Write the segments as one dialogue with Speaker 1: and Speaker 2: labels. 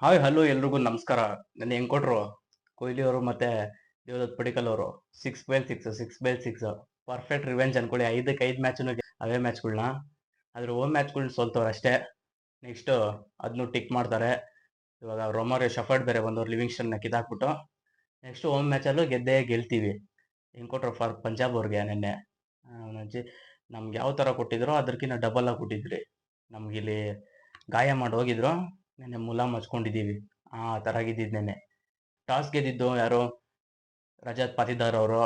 Speaker 1: Hi hello ಎಲ್ರಿಗೂ ನಮಸ್ಕಾರ. ನನ್ನ ಹೆಂಗ್ ಕೊಟ್ರು ಕೊಹ್ಲಿ ಅವರು ಮತ್ತೆ ದೇವದತ್ ಪಡಿಕಲ್ ಅವರು 6/6 ಪರ್ಫೆಕ್ಟ್ ರಿವೆಂಜ್ ಅನ್ಕೊಳ್ಳಿ. 5-5 ಮ್ಯಾಚ್ ಅವೇ ಮ್ಯಾಚ್ಗಳನ್ನ ಆದ್ರೆ ಹೋಮ್ ಮ್ಯಾಚ್ಗಳನ್ನ ಸೋಲ್ತವ್ರು ಅಷ್ಟೇ. ನೆಕ್ಸ್ಟ್ ಅದನ್ನು ಟಿಕ್ ಮಾಡ್ತಾರೆ. ಇವಾಗ ರೊಮಾರಿ ಶಫರ್ಡ್ ಬೇರೆ ಬಂದವ್ರು ಲಿವಿಂಗ್ಸ್ಟನ್ ಕಿದಾಕ್ಬಿಟ್ಟು ನೆಕ್ಸ್ಟ್ ಹೋಮ್ ಮ್ಯಾಚಲ್ಲೂ ಗೆದ್ದೇ ಗೆಲ್ತೀವಿ. ಹೆಂಗ್ ಕೊಟ್ರು ಫಾರ್ ಪಂಜಾಬ್ ಅವ್ರಿಗೆ ನೆನ್ನೆ ಅಜ್ಜಿ ನಮ್ಗೆ ಯಾವ ತರ ಕೊಟ್ಟಿದ್ರು ಅದಕ್ಕಿಂತ ಡಬಲ್ ಆಗಿ ಕೊಟ್ಟಿದ್ರಿ. ನಮ್ಗೆ ಇಲ್ಲಿ ಗಾಯ ಮಾಡಿ ಹೋಗಿದ್ರು, ನೆನ್ನೆ ಮುಲಾಮ್ ಹಚ್ಕೊಂಡಿದೀವಿ. ಆ ತರ ಆಗಿದ್ದಿದ್ ನೆನ್ನೆ. ಟಾಸ್ ಗೆದ್ದಿದ್ದು ಯಾರು? ರಜತ್ ಪಾತಿದಾರ್ ಅವರು.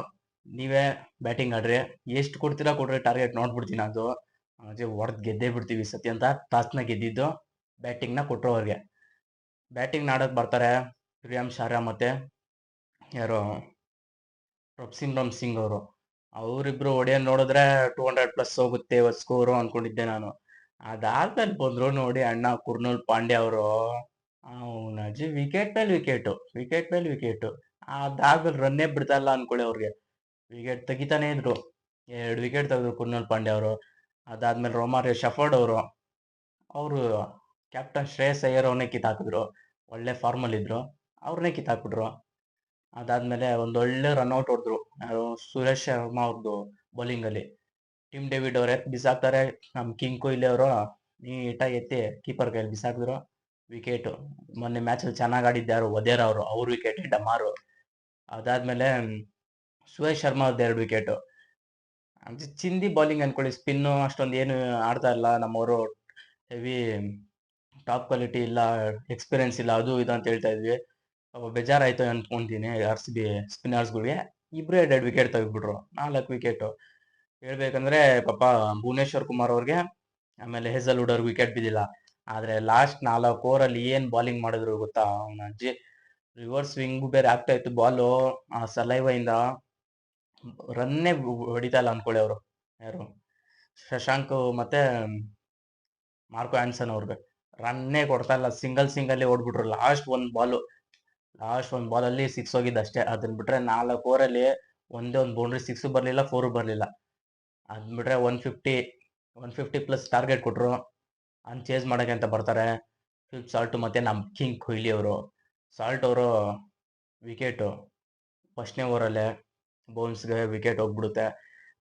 Speaker 1: ನೀವೇ ಬ್ಯಾಟಿಂಗ್ ಆಡ್ರಿ, ಎಷ್ಟು ಕೊಡ್ತೀರಾ ಕೊಡ್ರಿ, ಟಾರ್ಗೆಟ್ ನೋಡ್ಬಿಡ್ತೀನಿ ಅದು ಅಜ್ಜಿ ಹೊಡೆದ್ ಗೆದ್ದೇ ಬಿಡ್ತೀವಿ ಸತಿ ಅಂತ ಟಾಸ್ನ ಗೆದ್ದಿದ್ದು. ಬ್ಯಾಟಿಂಗ್ನ ಕೊಟ್ರು ಅವ್ರಿಗೆ. ಬ್ಯಾಟಿಂಗ್ ಆಡಕ್ ಬರ್ತಾರೆ ಪ್ರಿಯಂ ಶಾರಾ ಮತ್ತೆ ಯಾರು ಪ್ರಭ್ಸಿಮ್ರನ್ ಸಿಂಗ್ ಅವರು. ಅವರಿಬ್ರು ಹೊಡೆಯೋದ್ ನೋಡಿದ್ರೆ 200+ ಹೋಗುತ್ತೆ ಸ್ಕೋರು ಅನ್ಕೊಂಡಿದ್ದೆ ನಾನು. ಅದಾದ್ಮೇಲೆ ಬಂದ್ರು ನೋಡಿ ಅಣ್ಣ ಕುರ್ನೂಲ್ ಪಾಂಡ್ಯ ಅವರು. ಅವನಜ್ಜಿ ವಿಕೆಟ್ ಮೇಲೆ ವಿಕೆಟ್. ಅದಾದ್ಮೇಲೆ ರನ್ನೇ ಬಿಡ್ತಾ ಇಲ್ಲ ಅನ್ಕೊಳ್ಳಿ ಅವ್ರಿಗೆ. ವಿಕೆಟ್ ತೆಗಿತಾನೆ ಇದ್ರು. 2 ವಿಕೆಟ್ ತೆಗೆದ್ರು ಕುರ್ನೂಲ್ ಪಾಂಡ್ಯ ಅವರು. ಅದಾದ್ಮೇಲೆ ರೋಮಾರಿ ಶಫರ್ಡ್ ಅವರು ಕ್ಯಾಪ್ಟನ್ ಶ್ರೇಯಸ್ ಅಯ್ಯರ್ ಅವನ್ನೇ ಕಿತ್ತಾಕಿದ್ರು. ಒಳ್ಳೆ ಫಾರ್ಮಲ್ ಇದ್ರು, ಅವ್ರನ್ನೇ ಕಿತ್ತಾಕ್ಬಿಟ್ರು. ಅದಾದ್ಮೇಲೆ ಒಂದೊಳ್ಳೆ ರನ್ಔಟ್ ಹೊಡೆದ್ರು ಯಾರು? ಸುರೇಶ್ ಶರ್ಮಾ ಅವ್ರದ್ದು ಬೌಲಿಂಗ್ ಅಲ್ಲಿ. ಟಿಮ್ ಡೇವಿಡ್ ಅವರೇ ಬಿಸಾಕ್ತಾರೆ. ನಮ್ ಕಿಂಗ್ ಕೊಹ್ಲಿ ಅವರು ನೀಟಾಗಿ ಎತ್ತಿ ಕೀಪರ್ ಕೈಯಲ್ಲಿ ಬಿಸಾಕಿದ್ರು. ವಿಕೆಟ್. ಮೊನ್ನೆ ಮ್ಯಾಚ್ ಅಲ್ಲಿ ಚೆನ್ನಾಗಿ ಆಡಿದ್ದು ಯಾರು? ವದೇರ ಅವರು, ಅವ್ರ ವಿಕೆಟ್ ಡಮಾರು. ಅದಾದ್ಮೇಲೆ ಸುರೇಶ್ ಶರ್ಮಾ ಅವ್ರದ್ದು 2 ವಿಕೆಟ್. ಚಿಂದಿ ಬೌಲಿಂಗ್ ಅನ್ಕೊಳ್ಳಿ. ಸ್ಪಿನ್ ಅಷ್ಟೊಂದು ಏನು ಆಡ್ತಾ ಇಲ್ಲ ನಮ್ಮವರು. ಹೆವಿ ಟಾಪ್ ಕ್ವಾಲಿಟಿ ಇಲ್ಲ, ಎಕ್ಸ್ಪೀರಿಯನ್ಸ್ ಇಲ್ಲ, ಅದು ಇದು ಅಂತ ಹೇಳ್ತಾ ಇದ್ವಿ. ಬೇಜಾರಾಯ್ತು ಅನ್ಕೊಂತೀನಿ ಆರ್ ಸಿ ಬಿ ಸ್ಪಿನ್ನರ್ಸ್ಗಳಿಗೆ. ಇಬ್ರೇ 2 ವಿಕೆಟ್ ತೆಗೆದ್ಬಿಟ್ರು. 4 ವಿಕೆಟ್. ಹೇಳ್ಬೇಕಂದ್ರೆ ಪಾಪ ಭುವನೇಶ್ವರ್ ಕುಮಾರ್ ಅವ್ರಿಗೆ ಆಮೇಲೆ ಹೆಜಲ್ವುಡ್ ಅವ್ರಿಗೆ ವಿಕೆಟ್ ಬಿದ್ದಿಲ್ಲ. ಆದ್ರೆ ಲಾಸ್ಟ್ 4 ಓವರಲ್ಲಿ ಏನ್ ಬೌಲಿಂಗ್ ಮಾಡಿದ್ರು ಗೊತ್ತಾ? ಅವನ ಅಜ್ಜಿ ರಿವರ್ಸ್ ಸ್ವಿಂಗ್ ಬೇರೆ ಆಗ್ತಾ ಇತ್ತು ಬಾಲು. ಆ ಸಲೈವ ಇಂದ ರನ್ನೇ ಹೊಡಿತಾ ಇಲ್ಲ ಅನ್ಕೊಳ್ಳಿ ಅವರು. ಯಾರು? ಶಶಾಂಕ್ ಮತ್ತೆ ಮಾರ್ಕೋ ಆನ್ಸನ್ ಅವ್ರಿಗೆ ರನ್ನೇ ಕೊಡ್ತಾ ಇಲ್ಲ. ಸಿಂಗಲ್ ಓಡ್ಬಿಟ್ರು ಲಾಸ್ಟ್ ಒಂದ್ ಬಾಲಲ್ಲಿ 6 ಹೋಗಿದ್ದು ಅಷ್ಟೇ. ಅದನ್ನ ಬಿಟ್ರೆ 4 ಓವರಲ್ಲಿ ಒಂದೇ ಒಂದು ಬೌಂಡ್ರಿ 6 ಬರ್ಲಿಲ್ಲ, 4 ಬರ್ಲಿಲ್ಲ. ಅದನ್ನ ಬಿಟ್ರೆ 150+ ಟಾರ್ಗೆಟ್ ಕೊಟ್ರು. ಚೇಸ್ ಮಾಡಕ್ಕೆ ಅಂತ ಬರ್ತಾರೆ ಫಿಲಿಪ್ ಸಾಲ್ಟ್ ಮತ್ತೆ ನಮ್ ಕಿಂಗ್ ಕೊಹ್ಲಿ ಅವರು. ಸಾಲ್ಟ್ ಅವರು ವಿಕೆಟ್ ಫಸ್ಟ್ನೇ ಓವರಲ್ಲೇ ಬೌನ್ಸ್ಗೆ ವಿಕೆಟ್ ಹೋಗ್ಬಿಡುತ್ತೆ.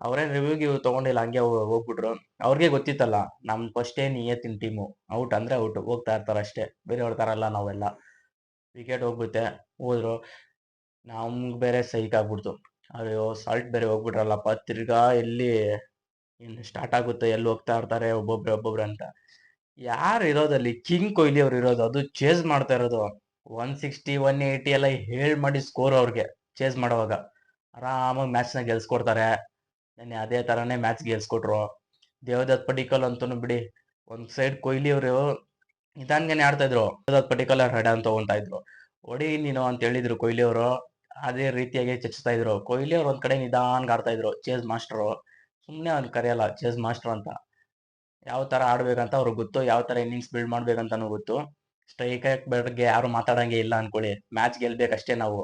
Speaker 1: ಅವ್ರೇನ್ ರಿವ್ಯೂಗೆ ತಗೊಂಡಿಲ್ಲ, ಹಂಗೆ ಹೋಗ್ಬಿಟ್ರು. ಅವ್ರಿಗೆ ಗೊತ್ತಿತ್ತಲ್ಲ ನಮ್ ಫಸ್ಟೇ ನಿಯತ್ತಿನ ಟೀಮು, ಔಟ್ ಅಂದ್ರೆ ಔಟ್, ಹೋಗ್ತಾ ಇರ್ತಾರ ಅಷ್ಟೇ, ಬೇರೆಯವ್ರ ತರ ಅಲ್ಲ ನಾವೆಲ್ಲ. ವಿಕೆಟ್ ಹೋಗ್ಬಿಡುತ್ತೆ, ಹೋದ್ರು. ನಮ್ಗ್ ಬೇರೆ ಸೈಕ್ ಆಗ್ಬಿಡ್ತು. ಅಯ್ಯೋ ಸಾಲ್ಟ್ ಬೇರೆ ಹೋಗ್ಬಿಟ್ರಲ್ಲಪ್ಪ. ತಿರ್ಗಾ ಎಲ್ಲಿ ಇನ್ನು ಸ್ಟಾರ್ಟ್ ಆಗುತ್ತೆ, ಎಲ್ಲಿ ಹೋಗ್ತಾ ಇರ್ತಾರೆ ಒಬ್ಬೊಬ್ರು ಅಂತ. ಯಾರು ಇರೋದಲ್ಲಿ? ಕಿಂಗ್ ಕೊಹ್ಲಿ ಅವ್ರು ಇರೋದು, ಅದು ಚೇಸ್ ಮಾಡ್ತಾ ಇರೋದು. 160 180 ಎಲ್ಲ ಹೇಳ್ ಮಾಡಿ ಸ್ಕೋರ್ ಅವ್ರಿಗೆ ಚೇಸ್ ಮಾಡೋವಾಗ. ಆರಾಮಾಗಿ ಮ್ಯಾಚ್ನ ಗೆಲ್ಸ್ಕೊಡ್ತಾರೆ. ನೆನ್ನೆ ಅದೇ ತರಾನೇ ಮ್ಯಾಚ್ ಗೆಲ್ಸ್ಕೊಟ್ರು. ದೇವದತ್ ಪಡಿಕಲ್ ಅಂತೂ ಬಿಡಿ. ಒಂದ್ ಸೈಡ್ ಕೊಹ್ಲಿ ಅವರು ನಿಧಾನ್ಗೆನೆ ಆಡ್ತಾ ಇದ್ರು, ದೇವದತ್ ಪಡಿಕಲ್ ಹೆಡ್ ಅಂತ ತಗೊಂತಾ ಇದ್ರು. ಹೊಡಿ ನೀನು ಅಂತ ಹೇಳಿದ್ರು ಕೊಹ್ಲಿ ಅವರು. ಅದೇ ರೀತಿಯಾಗಿ ಚಚ್ತಾ ಇದ್ರು. ಕೊಹ್ಲಿ ಅವ್ರು ಒಂದ್ ಕಡೆ ನಿಧಾನ್ಗ್ ಆಡ್ತಾ ಇದ್ರು, ಚೇಸ್ ಮಾಸ್ಟರ್. ಸುಮ್ನೆ ಅವ್ನ್ ಕರೆಯಲ್ಲ ಚೇಸ್ ಮಾಸ್ಟರ್ ಅಂತ. ಯಾವ ತರ ಆಡ್ಬೇಕಂತ ಅವ್ರಿಗೆ ಗೊತ್ತು, ಯಾವ ತರ ಇನ್ನಿಂಗ್ಸ್ ಬಿಲ್ಡ್ ಮಾಡ್ಬೇಕಂತಾನು ಗೊತ್ತು. ಸ್ಟ್ರೈಕ್ ಬಗ್ಗೆ ಯಾರು ಮಾತಾಡಂಗೆ ಇಲ್ಲ ಅನ್ಕೊಳ್ಳಿ. ಮ್ಯಾಚ್ ಗೆಲ್ಬೇಕಷ್ಟೇ ನಾವು.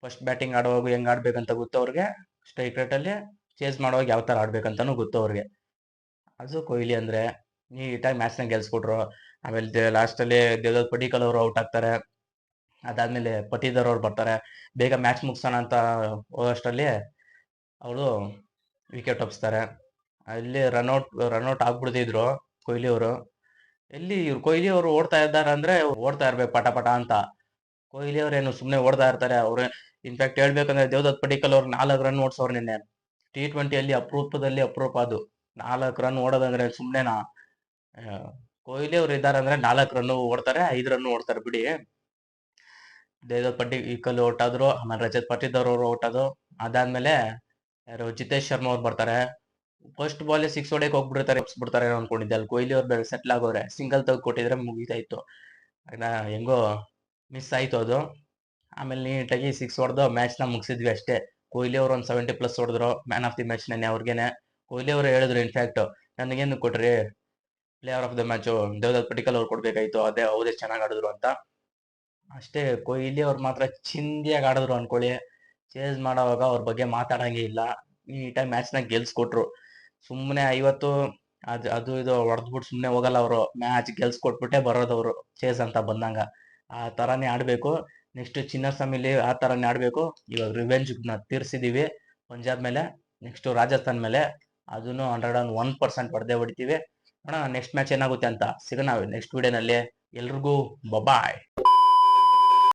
Speaker 1: ಫಸ್ಟ್ ಬ್ಯಾಟಿಂಗ್ ಆಡುವಾಗ ಹೆಂಗ್ ಆಡ್ಬೇಕಂತ ಗೊತ್ತು ಅವ್ರಿಗೆ. ಸ್ಟ್ರೈಕ್ ರೇಟ್ ಅಲ್ಲಿ ಚೇಸ್ ಮಾಡುವಾಗ ಯಾವ ತರ ಆಡ್ಬೇಕಂತಾನು ಗೊತ್ತು ಅವ್ರಿಗೆ. ಅದು ಕೊಹ್ಲಿ ಅಂದ್ರೆ. ನೀಟಾಗಿ ಮ್ಯಾಚ್ನ ಗೆಲ್ಸ್ಕೊಟ್ರು. ಆಮೇಲೆ ಲಾಸ್ಟ್ ಅಲ್ಲಿ ದೇವದತ್ ಪಡಿಕಲ್ ಅವರು ಔಟ್ ಆಗ್ತಾರೆ. ಅದಾದ್ಮೇಲೆ ಪತಿದರ್ ಅವ್ರು ಬರ್ತಾರೆ. ಬೇಗ ಮ್ಯಾಚ್ ಮುಗಿಸೋಣ ಅಂತ ಹೋಗೋಷ್ಟರಲ್ಲಿ ಅವರು ವಿಕೆಟ್ ಒಪ್ಸ್ತಾರೆ. ಅಲ್ಲಿ ರನ್ಔಟ್ ಆಗ್ಬಿಡ್ತಿದ್ರು ಕೊಹ್ಲಿ ಅವರು. ಎಲ್ಲಿ ಇವ್ರು ಕೊಹ್ಲಿ ಅವರು ಓಡ್ತಾ ಇದ್ದಾರೆ ಅಂದ್ರೆ ಓಡ್ತಾ ಇರ್ಬೇಕು ಪಟ ಪಟ ಅಂತ. ಕೊಹ್ಲಿ ಅವ್ರೇನು ಸುಮ್ನೆ ಓಡ್ತಾ ಇರ್ತಾರೆ ಅವ್ರೆ. ಇನ್ಫ್ಯಾಕ್ಟ್ ಹೇಳ್ಬೇಕಂದ್ರೆ ದೇವದತ್ ಪಡಿಕಲ್ ಅವ್ರು 4 ರನ್ ಓಡ್ಸೋರು ನಿನ್ನೆ. T20 ಅಪರೂಪದಲ್ಲಿ ಅಪರೂಪ ಅದು. 4 ರನ್ ಓಡೋದಂದ್ರೆ ಸುಮ್ನೆನಾ? ಕೊಹ್ಲಿ ಅವ್ರು ಇದಾರೆ ಅಂದ್ರೆ 4 ರನ್ ಓಡ್ತಾರೆ, 5 ರನ್ ಓಡ್ತಾರೆ ಬಿಡಿ. ದೇವದತ್ ಪಡಿಕಲ್ ಔಟ್ ಆದ್ರು, ಆಮೇಲೆ ರಜತ್ ಪಾಟಿದಾರ್ ಅವರು ಔಟ್ ಆದ್ರು. ಅದಾದ್ಮೇಲೆ ಯಾರು? ಜಿತೇಶ್ ಶರ್ಮಾ ಅವ್ರು ಬರ್ತಾರೆ. ಫಸ್ಟ್ ಬಾಲ್ 6 ಹೊಡೆಯಕ್ ಹೋಗ್ಬಿಡ್ತಾರೆ ಅನ್ಕೊಂಡಿದ್ದೆ. ಅಲ್ಲಿ ಕೊಹ್ಲಿ ಅವ್ರು ಬೇರೆ ಸೆಟ್ಲ್ ಆಗೋರೆ. ಸಿಂಗಲ್ ತೆಗ್ದು ಕೊಟ್ಟಿದ್ರೆ ಮುಗಿತಾ ಇತ್ತು. ಹೆಂಗೋ ಮಿಸ್ ಆಯ್ತು ಅದು. ಆಮೇಲೆ ನೀಟಾಗಿ 6 ಹೊಡೆದು ಮ್ಯಾಚ್ ನ ಮುಗಿಸಿದ್ವಿ ಅಷ್ಟೇ. ಕೊಹ್ಲಿ ಅವರು ಒಂದು 70+ ಹೊಡೆದ್ರು. ಮ್ಯಾನ್ ಆಫ್ ದಿ ಮ್ಯಾಚ್ ನೆನ್ನೆ ಅವ್ರಿಗೇನೆ. ಕೊಹ್ಲಿ ಅವರು ಹೇಳಿದ್ರು ಇನ್ಫ್ಯಾಕ್ಟ್, ನನಗೇನು ಕೊಟ್ರಿ player of the match Devdutt Padikkal ಅವ್ರು ಕೊಡ್ಬೇಕಾಯ್ತು, ಅದೇ ಅವ್ರೇ ಚೆನ್ನಾಗಿ ಆಡಿದ್ರು ಅಂತ. ಅಷ್ಟೇ. ಕೊಹ್ಲಿ ಅವ್ರು ಮಾತ್ರ ಚಿಂದಿಯಾಗಿ ಆಡಿದ್ರು ಅನ್ಕೊಳ್ಳಿ. ಚೇಸ್ ಮಾಡೋವಾಗ ಅವ್ರ ಬಗ್ಗೆ ಮಾತಾಡಂಗೆ ಇಲ್ಲ. ನೀಟಾಗಿ ಮ್ಯಾಚ್ ನ ಗೆಲ್ಸ್ಕೊಟ್ರು. ಸುಮ್ಮನೆ 50 ಅದು ಇದು ಹೊಡೆದ್ಬಿಟ್ಟು ಸುಮ್ಮನೆ ಹೋಗಲ್ಲ ಅವರು. ಮ್ಯಾಚ್ ಗೆಲ್ಸ್ಕೊಟ್ಬಿಟ್ಟೆ ಬರೋದವ್ರು ಚೇಸ್ ಅಂತ ಬಂದಂಗ. ಆ ಥರನೇ ಆಡಬೇಕು. ನೆಕ್ಸ್ಟ್ ಚಿನ್ನಸ್ವಾಮಿಲಿ ಆ ಥರನೇ ಆಡಬೇಕು. ಇವಾಗ ರಿವೆಂಜ್ನ ತೀರಿಸಿದ್ದೀವಿ ಪಂಜಾಬ್ ಮೇಲೆ. ನೆಕ್ಸ್ಟು ರಾಜಸ್ಥಾನ್ ಮೇಲೆ ಅದನ್ನು 101% ಹೊಡೆದೇ ಹೊಡಿತೀವಿ. ನೋಡೋಣ ನೆಕ್ಸ್ಟ್ ಮ್ಯಾಚ್ ಏನಾಗುತ್ತೆ ಅಂತ. ಸಿಗೋಣ ನೆಕ್ಸ್ಟ್ ವಿಡಿಯೋನಲ್ಲಿ. ಎಲ್ರಿಗೂ ಬಾಯ್.